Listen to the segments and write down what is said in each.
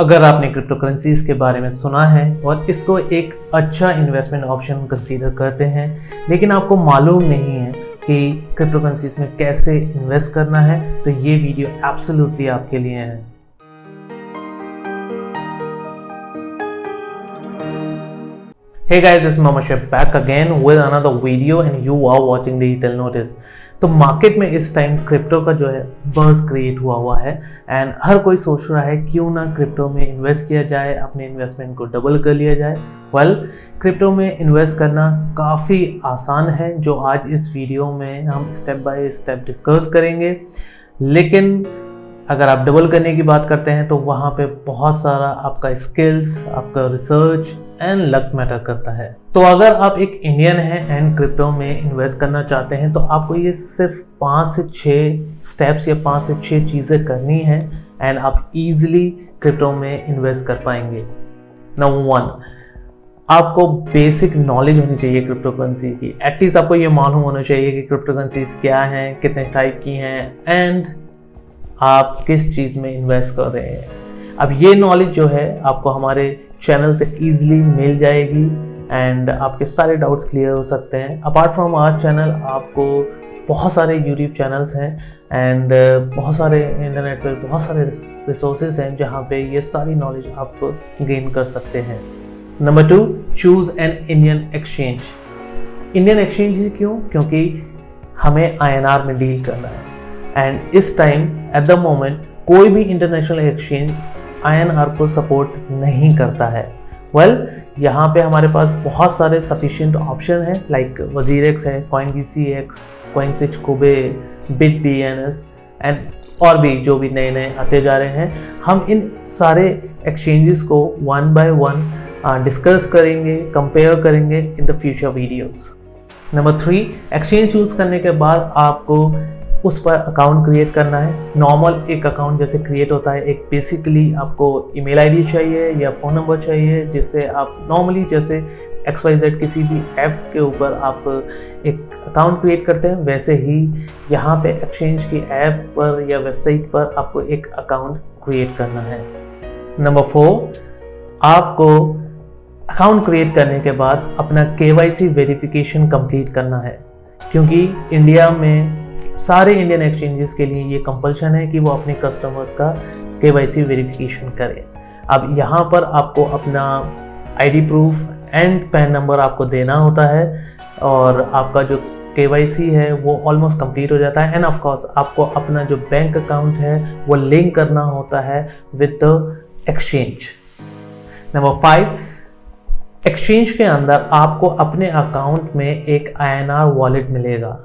अगर आपने crypto currencies के बारे में सुना है और इसको एक अच्छा इन्वेस्टमेंट ऑप्शन कंसीडर करते हैं, लेकिन आपको मालूम नहीं है कि क्रिप्टो करेंसीज में कैसे इन्वेस्ट करना है, तो ये वीडियो एब्सोल्युटली आपके लिए है। Hey guys, this is Mama Chef back again with another video and you are watching the Detail Notice। तो मार्केट में इस टाइम क्रिप्टो का जो है बज़ क्रिएट हुआ है एंड हर कोई सोच रहा है क्यों ना क्रिप्टो में इन्वेस्ट किया जाए, अपने इन्वेस्टमेंट को डबल कर लिया जाए। क्रिप्टो में इन्वेस्ट करना काफ़ी आसान है, जो आज इस वीडियो में हम स्टेप बाय स्टेप डिस्कस करेंगे। लेकिन अगर आप डबल करने की बात करते हैं तो वहाँ पे बहुत सारा आपका स्किल्स, आपका रिसर्च एंड लक मैटर करता है। तो अगर आप एक इंडियन हैं एंड क्रिप्टो में इन्वेस्ट करना चाहते हैं तो आपको ये सिर्फ 5 से 6 स्टेप्स या 5 से 6 चीज़ें करनी है एंड आप इजीली क्रिप्टो में इन्वेस्ट कर पाएंगे। नंबर 1, आपको बेसिक नॉलेज होनी चाहिए क्रिप्टो करेंसी की। एटलीस्ट आपको ये मालूम होना चाहिए कि क्रिप्टो करेंसीज क्या हैं, कितने टाइप की हैं एंड आप किस चीज़ में इन्वेस्ट कर रहे हैं। अब ये नॉलेज जो है आपको हमारे चैनल से इजीली मिल जाएगी एंड आपके सारे डाउट्स क्लियर हो सकते हैं। अपार्ट फ्रॉम आवर चैनल आपको बहुत सारे यूट्यूब चैनल्स हैं एंड बहुत सारे इंटरनेट पर बहुत सारे रिसोर्सेज हैं जहाँ पे ये सारी नॉलेज आप गेन कर सकते हैं। Number 2, choose an Indian exchange. Indian exchange ही क्यों? क्योंकि हमें INR में डील करना है एंड इस टाइम एट द मोमेंट कोई भी इंटरनेशनल एक्सचेंज INR को सपोर्ट नहीं करता है। यहाँ पे हमारे पास बहुत सारे सफिशिएंट ऑप्शन हैं, लाइक वजीरेक्स है, CoinDCX, CoinSwitch, कुबे, BitBNS एंड और भी जो भी नए नए आते जा रहे हैं। हम इन सारे एक्सचेंजेस को वन बाय वन डिस्कस करेंगे, कंपेयर करेंगे in the future videos. Number 3, exchange choose करने के बाद आपको उस पर अकाउंट क्रिएट करना है। नॉर्मल एक अकाउंट जैसे क्रिएट होता है, एक बेसिकली आपको ईमेल आईडी चाहिए या फ़ोन नंबर चाहिए, जिससे आप नॉर्मली जैसे XYZ किसी भी ऐप के ऊपर आप एक अकाउंट क्रिएट करते हैं, वैसे ही यहाँ पे एक्सचेंज की ऐप पर या वेबसाइट पर आपको एक अकाउंट क्रिएट करना है। नंबर 4, आपको अकाउंट क्रिएट करने के बाद अपना KYC वेरिफिकेशन कंप्लीट करना है, क्योंकि इंडिया में सारे इंडियन एक्सचेंजेस के लिए ये कंपल्शन है कि वो अपने कस्टमर्स का KYC वेरिफिकेशन करें। अब यहाँ पर आपको अपना ID proof and pan number आपको देना होता है और आपका जो KYC है वो ऑलमोस्ट कंप्लीट हो जाता है एंड ऑफ कोर्स आपको अपना जो बैंक अकाउंट है वो लिंक करना होता है with the exchange. Number 5, exchange के अंदर आपको अपने अकाउंट में एक INR वॉलेट मिलेगा,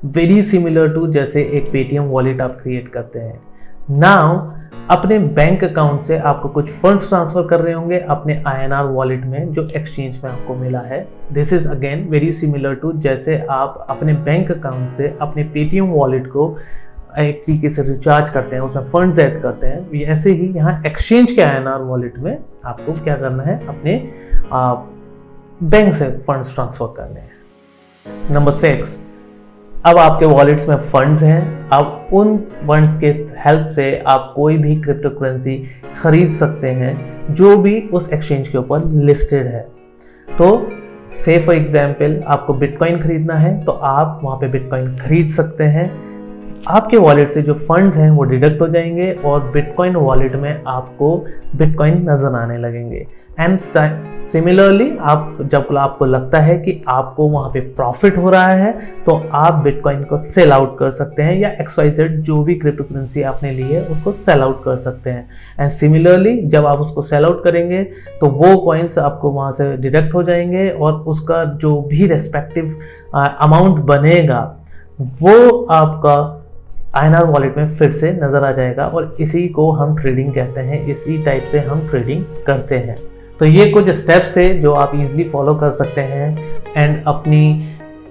वेरी सिमिलर टू जैसे एक पेटीएम वॉलेट आप क्रिएट करते हैं। नाउ अपने बैंक अकाउंट से आपको कुछ फंड्स ट्रांसफर कर रहे होंगे अपने INR वॉलेट में जो एक्सचेंज में आपको मिला है। This is again very similar to जैसे आप अपने बैंक अकाउंट से अपने पेटीएम वॉलेट को एक तरीके से रिचार्ज करते हैं, उसमें फंड्स ऐड करते हैं। ऐसे ही यहाँ एक्सचेंज के INR वॉलेट में आपको क्या करना है, अपने बैंक से फंड्स ट्रांसफर करने हैं। नंबर 6, अब आपके वॉलेट्स में फंड्स हैं। अब उन फंड्स के हेल्प से आप कोई भी क्रिप्टो करेंसी खरीद सकते हैं जो भी उस एक्सचेंज के ऊपर लिस्टेड है। तो से फॉर एग्जांपल आपको बिटकॉइन खरीदना है तो आप वहाँ पे बिटकॉइन खरीद सकते हैं। आपके वॉलेट से जो फंड्स हैं वो डिडक्ट हो जाएंगे और बिटकॉइन वॉलेट में आपको बिटकॉइन नजर आने लगेंगे। एंड सिमिलरली आप जब आपको लगता है कि आपको वहाँ पे प्रॉफिट हो रहा है तो आप बिटकॉइन को सेल आउट कर सकते हैं या XYZ जो भी क्रिप्टो करेंसी आपने ली है उसको सेल आउट कर सकते हैं। एंड सिमिलरली जब आप उसको सेल आउट करेंगे तो वो कॉइन्स आपको वहाँ से डिडक्ट हो जाएंगे और उसका जो भी रेस्पेक्टिव अमाउंट बनेगा वो आपका INR वॉलेट में फिर से नज़र आ जाएगा और इसी को हम ट्रेडिंग कहते हैं, इसी टाइप से हम ट्रेडिंग करते हैं। तो ये कुछ स्टेप्स थे जो आप इजीली फॉलो कर सकते हैं एंड अपनी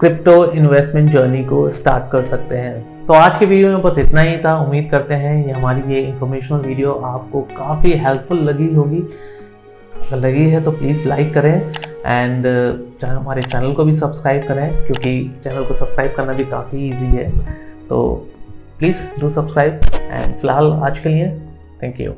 क्रिप्टो इन्वेस्टमेंट जर्नी को स्टार्ट कर सकते हैं। तो आज के वीडियो में बस इतना ही था। उम्मीद करते हैं ये हमारी ये इंफॉर्मेशनल वीडियो आपको काफ़ी हेल्पफुल लगी होगी। अगर लगी है तो प्लीज़ लाइक करें एंड हमारे चैनल को भी सब्सक्राइब करें, क्योंकि चैनल को सब्सक्राइब करना भी काफ़ी ईजी है। तो प्लीज़ डू सब्सक्राइब एंड फिलहाल आज के लिए थैंक यू।